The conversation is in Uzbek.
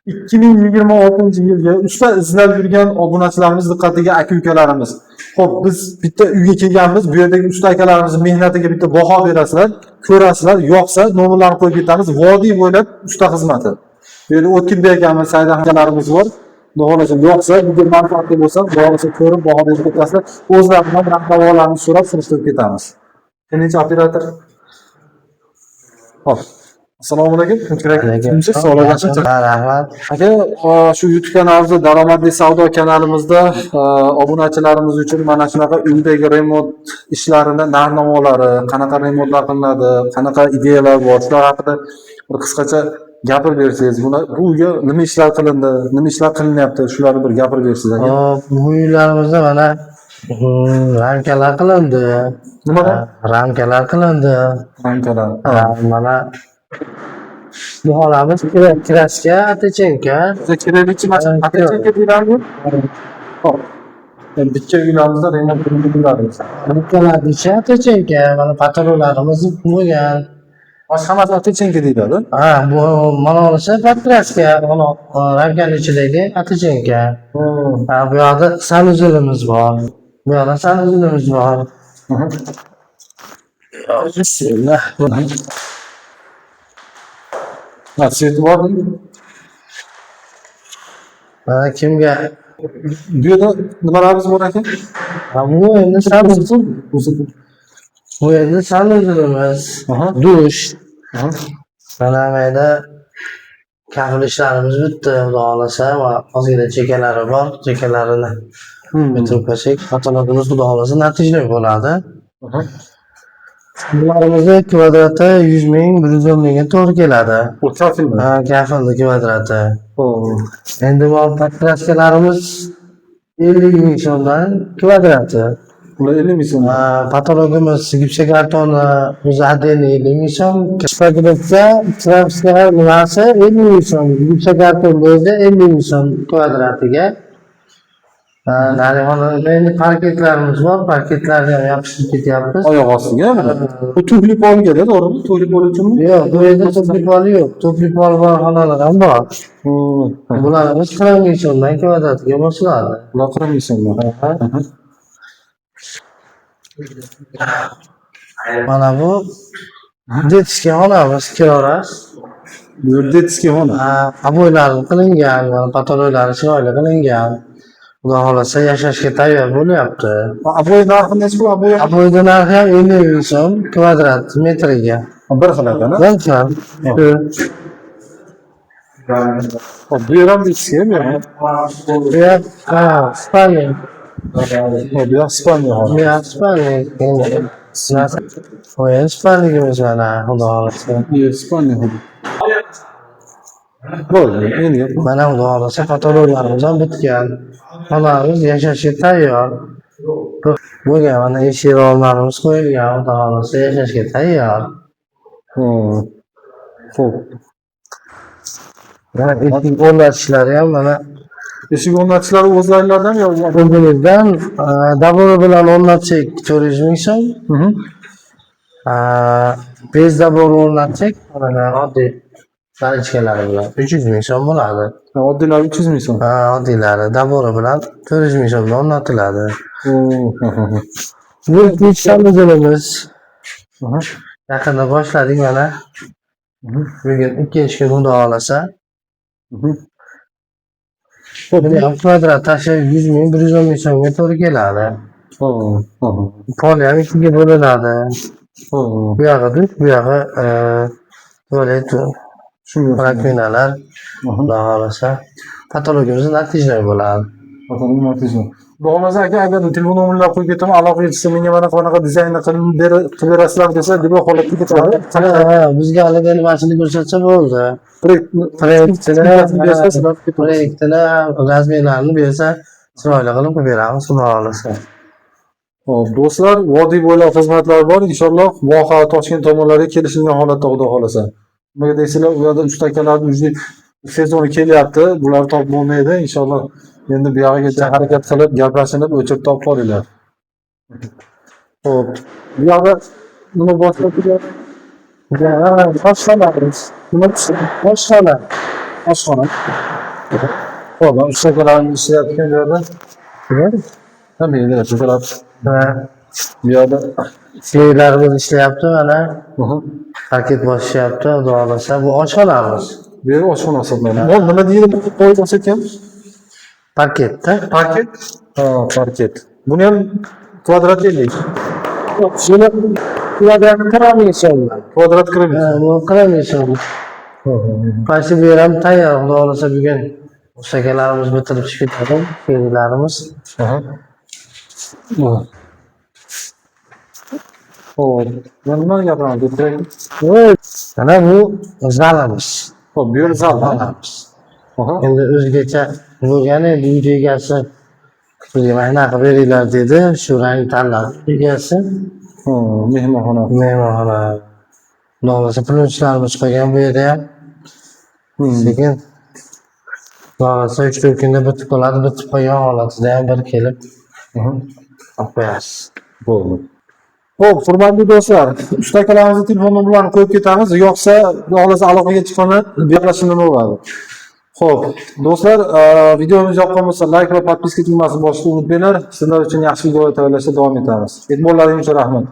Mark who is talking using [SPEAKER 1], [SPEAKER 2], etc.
[SPEAKER 1] 2026-yilga usta izlab yurgan obunachilarimiz diqqatiga aka-ukalarimiz. Xo'p, biz bitta uyga kelganmiz. Bu yerdagi usta akalarimiz mehnatiga bitta baho berasizlar, ko'rasizlar, yoqsa nomerlarni qo'yib ketamiz. Vodiy bo'ylab usta xizmati. Bu yerda O'tkir akamiz, Said akalarimiz bor. Xohlasa yoqsa, video manfaatli bo'lsa, xohlasa ko'rib baho berib ketasizlar. O'zlaridan rahbarlarni so'rab surishtirib ketamiz. Tinch operator. Xo'p. Assalomu alaykum.
[SPEAKER 2] Rahmat.
[SPEAKER 1] Aka, shu YouTube kanalimizda Daromadli savdo kanalimizda obunachilarimiz uchun mana shunaqa uydagi remont ishlarini narx-navolari, qanaqa remontlar qilinadi, qanaqa ideyalar bor, shular haqida bir qisqacha gapirib bersangiz, bu uyga nima ishlar qilindi, nima ishlar qilinyapti, shularni bir gapirib bersangiz aka.
[SPEAKER 2] Bu uylarimizda mana ramkalar qilindi.
[SPEAKER 1] Nimalar?
[SPEAKER 2] Ramkalar qilindi.
[SPEAKER 1] Ramkalar.
[SPEAKER 2] Mana bu holamiz kraska, atachenka.
[SPEAKER 1] Kerakli mashina atachenka deyiladi. Xo'p. Bitta uylarimizda remont qilinadi.
[SPEAKER 2] Ramkalar ichi atachenka, mana patrollarimiz bo'lgan.
[SPEAKER 1] Hammasi atachenka deyiladi.
[SPEAKER 2] Bu mana bunisi kraska, mana ramkaning ichidagi atachenka. Bu yoqda sanuzilimiz bor. Bu yoqda sanuzilimiz bor. Bismillah.
[SPEAKER 1] Svet bormi?
[SPEAKER 2] Mana kimga
[SPEAKER 1] Bu yerda nimalarimiz bor ekan?
[SPEAKER 2] bu endi sanuzilimiz, dush. Mana bu yerda kafil ishlarimiz bitdi, xudo xohlasa, va ozgina chekalari bor, chekalarini bitirib qo'ysak, patologimiz xudo xohlasa natijali bo'ladi. Bularimizni kvadrati 100 ming, 110 mingga to'g'ri keladi.
[SPEAKER 1] Bu kafilmi?
[SPEAKER 2] Kafilni kvadrati. Endi bu kraskalarimiz 50 ming so'mdan kvadrati.
[SPEAKER 1] Ular 50 ming so'm.
[SPEAKER 2] Patologimiz gipsokartoni o'zi отдельно 50 ming so'm. Kvadratka, kraska nimasi 50 ming so'm. Gipsokarton o'zi 50 ming so'm kvadratiga. Endi parketlarimiz bor, parketlarni ham yopishtirib ketyapmiz.
[SPEAKER 1] Oyoq ostiga. Bu tufli polga-da, to'g'rimi? Tufli pol uchunmi?
[SPEAKER 2] Yo'q, bu yerda tufli pol yo'q. Tufli pol bor xonalar ham bor. Bularimiz 40 ming so'mdan kvadratiga bosiladi.
[SPEAKER 1] Bular 40 ming so'mdan.
[SPEAKER 2] Mana bu detskiy xonamiz, kiroras.
[SPEAKER 1] Bu detskiy xona.
[SPEAKER 2] Abo'ylari qilingan, patologlar chiroyli qilingan. Xudo xohlasa yashashga tayyor bo'lyapti.
[SPEAKER 1] Abo'y narxi necha bu abo'y?
[SPEAKER 2] Abo'yning narxi ham 50 ming so'm kvadrat metriga.
[SPEAKER 1] Bir xil ekan-a?
[SPEAKER 2] Bir xil.
[SPEAKER 1] Bu yer ham detskiy, bu yer.
[SPEAKER 2] Bu yer Spaniya.
[SPEAKER 1] Bu yer Spaniya xona.
[SPEAKER 2] Bu yer Spaniya. Bu yer Spaniyamiz mana, xudo xohlasa.
[SPEAKER 1] Bu yer Spaniya xona. Bo'ldi, endi
[SPEAKER 2] mana xudo xohlasa patologlarimiz ham bitgan. Xonamiz yashashga tayyor. Bo'lgan mana eshik rollarimiz qo'yilgan, xudo xohlasa yashashga tayyor.
[SPEAKER 1] Xo'p.
[SPEAKER 2] Mana eshik o'rnatishlari ham mana
[SPEAKER 1] eshik o'rnatishlari o'zlaringlardan yo'qmi?
[SPEAKER 2] o'zimizdan dabori bilan o'rnatsak 400 ming so'm. Bez dabori o'rnatsak mana oddiy tarichkalari bilan 300 ming so'm bo'ladi.
[SPEAKER 1] Oddiylari 300 ming so'm.
[SPEAKER 2] Oddiylari dabori bilan 400 ming so'mda o'rnatiladi. Bu ikkinchi sanuzilimiz. Yaqinda boshladik mana. Bugun ikkinchi kun xudo xohlasa. Buni ham kvadrat tashlab 100 ming, 110 ming so'mga to'g'ri keladi. Pol ham ikkiga bo'linadi. Bu yog'i dush, bu yog'i tualet. Rakvinalar, xudo xohlasa patologimiz natijali bo'ladi.
[SPEAKER 1] Xudo xohlasa aka, agar telefon nomerlarini qo'yib ketaman, aloqa etsa menga mana bunaqa dizaynni qilib berasizlar desa, deb holatga ketadi.
[SPEAKER 2] Bizga hali nimasini ko'rsatsa bo'ldi. Proyektini, razmerlarini bersa, chiroyli qilib beramiz, xudo xohlasa.
[SPEAKER 1] Hop, do'stlar, vodiy bo'ylab xizmatlar bor. Inshaalloh voha Toshkent tomonlariga kelishilgan holatda xudo xohlasa. Nima deysizlar, u yerda usta akalarning o'zi sezoni kelyapti. Bular topib bo'lmaydi. Inshaalloh endi bu yoqqa harakat qilib, gaplashib, o'chirib topib qo'yinglar. Hop. Bu yoqda nima boshlab ketyapti?
[SPEAKER 2] Oshxona.
[SPEAKER 1] Nima?
[SPEAKER 2] Oshxona.
[SPEAKER 1] Oshxona. Xo'p, mana ustakalarimiz ishlayotgan joyda. Tabii, ustakalar
[SPEAKER 2] Ha,
[SPEAKER 1] bu yerda.
[SPEAKER 2] sherlarimiz ishlayapti mana.
[SPEAKER 1] Aha.
[SPEAKER 2] Paket bosishyapti, xudo xohlasa. Bu oshxonamiz.
[SPEAKER 1] Bu yer oshxona hisoblanadi. Bu nima deydi bu qo'yib ekan?
[SPEAKER 2] Paketda.
[SPEAKER 1] Parket? Ha, parket. Buni ham kvadrat deylik.
[SPEAKER 2] Shuni kvadrat qilamiz.
[SPEAKER 1] Kvadrat qilamiz.
[SPEAKER 2] Ha, bu qilamiz. Qaysi bu yer ham tayyor, xudo xohlasa bugun ustakalarimiz bitirib chiqib ketadi, sherlarimiz.
[SPEAKER 1] Aha. Xo'p, nima gapiramiz?
[SPEAKER 2] Mana bu zalimiz.
[SPEAKER 1] Xo'p, bu yer zal.
[SPEAKER 2] Zalimiz.
[SPEAKER 1] Aha.
[SPEAKER 2] Endi o'zgacha bo'lgan endi uy egasi bizga mana qilib beringlar dedi. Shu rang tanladi egasi.
[SPEAKER 1] Ha, mehmonxona.
[SPEAKER 2] Mehmonxona. Xudo xohlasa plyonchlarimiz qo'ygan bu yerda ham. Lekin xudo xohlasa 3-4 kunda bitib qoladi. Bitib qolgan holatida ham bir kelib
[SPEAKER 1] Aha.
[SPEAKER 2] olib qo'yasiz.
[SPEAKER 1] Bo'ldi. Xo'p, hurmatli do'stlar, ustakalarimizni telefon nomerlarini qo'yib ketamiz, yo'qsa xudo xohlasa aloqaga chiqqanda gaplashishga bo'ladi. Xo'p, do'stlar, videomiz yoqqan bo'lsa, like va podpiska tugmasini bosishni unutmanglar. Sizlar uchun yaxshi videolar tayyorlashda davom etamiz. E'tiborlaringiz uchun rahmat.